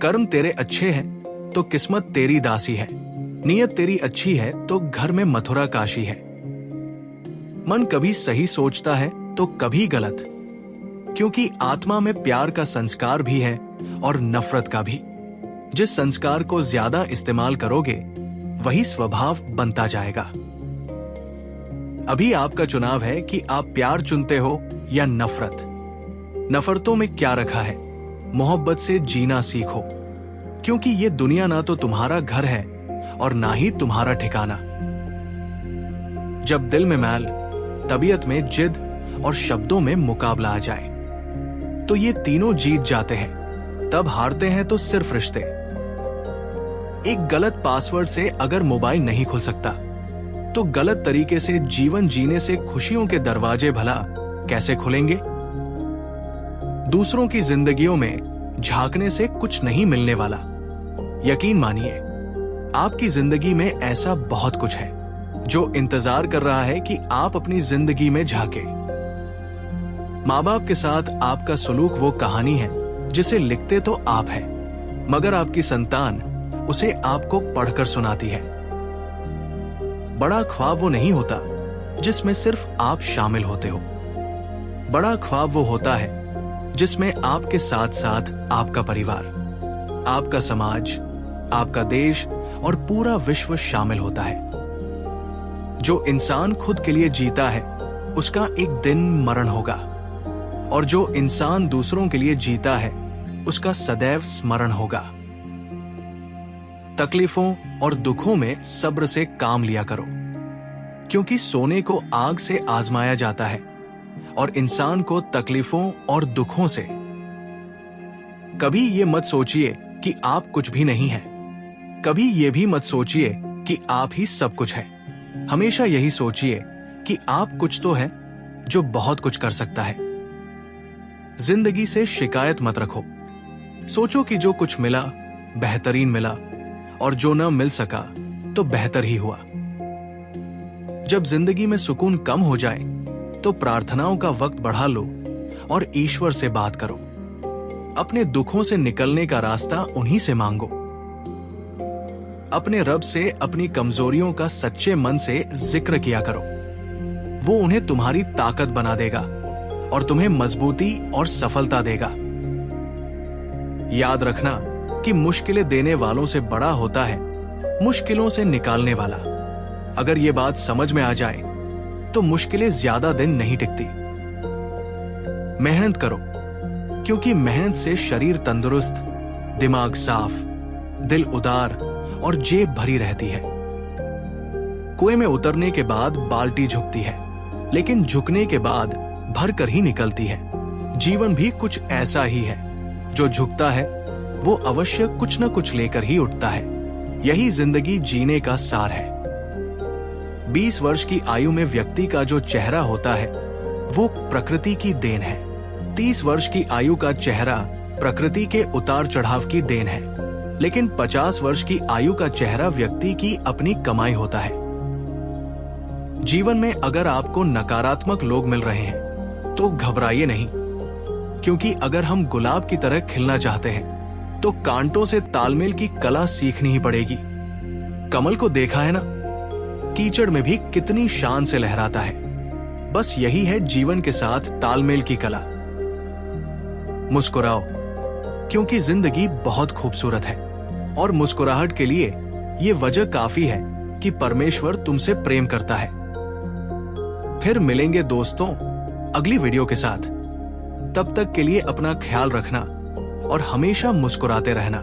कर्म तेरे अच्छे हैं तो किस्मत तेरी दासी है, नीयत तेरी अच्छी है तो घर में मथुरा काशी है। मन कभी सही सोचता है तो कभी गलत, क्योंकि आत्मा में प्यार का संस्कार भी है और नफरत का भी। जिस संस्कार को ज्यादा इस्तेमाल करोगे वही स्वभाव बनता जाएगा। अभी आपका चुनाव है कि आप प्यार चुनते हो या नफरत। नफरतों में क्या रखा है, मोहब्बत से जीना सीखो, क्योंकि ये दुनिया ना तो तुम्हारा घर है और ना ही तुम्हारा ठिकाना। जब दिल में मैल, तबीयत में जिद और शब्दों में मुकाबला आ जाए तो ये तीनों जीत जाते हैं। तब हारते हैं तो सिर्फ रिश्ते। एक गलत पासवर्ड से अगर मोबाइल नहीं खुल सकता तो गलत तरीके से जीवन जीने से खुशियों के दरवाजे भला कैसे खुलेंगे। दूसरों की जिंदगियों में झांकने से कुछ नहीं मिलने वाला। यकीन मानिए, आपकी जिंदगी में ऐसा बहुत कुछ है जो इंतजार कर रहा है कि आप अपनी जिंदगी में झांके। माँ बाप के साथ आपका सुलूक वो कहानी है जिसे लिखते तो आप हैं, मगर आपकी संतान उसे आपको पढ़कर सुनाती है। बड़ा ख्वाब वो नहीं होता जिसमें सिर्फ आप शामिल होते हो। बड़ा ख्वाब वो होता है जिसमें आपके साथ साथ आपका परिवार, आपका समाज, आपका देश और पूरा विश्व शामिल होता है। जो इंसान खुद के लिए जीता है उसका एक दिन मरण होगा, और जो इंसान दूसरों के लिए जीता है उसका सदैव स्मरण होगा। तकलीफों और दुखों में सब्र से काम लिया करो, क्योंकि सोने को आग से आजमाया जाता है और इंसान को तकलीफों और दुखों से। कभी ये मत सोचिए कि आप कुछ भी नहीं हैं। कभी ये भी मत सोचिए कि आप ही सब कुछ है। हमेशा यही सोचिए कि आप कुछ तो है जो बहुत कुछ कर सकता है। जिंदगी से शिकायत मत रखो। सोचो कि जो कुछ मिला बेहतरीन मिला, और जो न मिल सका तो बेहतर ही हुआ। जब जिंदगी में सुकून कम हो जाए तो प्रार्थनाओं का वक्त बढ़ा लो और ईश्वर से बात करो। अपने दुखों से निकलने का रास्ता उन्हीं से मांगो। अपने रब से अपनी कमजोरियों का सच्चे मन से जिक्र किया करो। वो उन्हें तुम्हारी ताकत बना देगा और तुम्हें मजबूती और सफलता देगा। याद रखना कि मुश्किलें देने वालों से बड़ा होता है मुश्किलों से निकालने वाला। अगर ये बात समझ में आ जाए तो मुश्किलें ज्यादा दिन नहीं टिकती। मेहनत करो, क्योंकि मेहनत से शरीर तंदुरुस्त, दिमाग साफ, दिल उदार और जेब भरी रहती है। कुएं में उतरने के बाद बाल्टी झुकती है, लेकिन झुकने के बाद भर कर ही निकलती है। जीवन भी कुछ ऐसा ही है। जो झुकता है वो अवश्य कुछ न कुछ लेकर ही उठता है। यही जिंदगी जीने का सार है। 20 वर्ष की आयु में व्यक्ति का जो चेहरा होता है वो प्रकृति की देन है। 30 वर्ष की आयु का चेहरा प्रकृति के उतार चढ़ाव की देन है, लेकिन 50 वर्ष की आयु का चेहरा व्यक्ति की अपनी कमाई होता है। जीवन में अगर आपको नकारात्मक लोग मिल रहे हैं तो घबराइए नहीं, क्योंकि अगर हम गुलाब की तरह खिलना चाहते हैं तो कांटों से तालमेल की कला सीखनी ही पड़ेगी। कमल को देखा है ना, कीचड़ में भी कितनी शान से लहराता है। बस यही है जीवन के साथ तालमेल की कला। मुस्कुराओ, क्योंकि जिंदगी बहुत खूबसूरत है, और मुस्कुराहट के लिए ये वजह काफी है कि परमेश्वर तुमसे प्रेम करता है। फिर मिलेंगे दोस्तों अगली वीडियो के साथ। तब तक के लिए अपना ख्याल रखना और हमेशा मुस्कुराते रहना।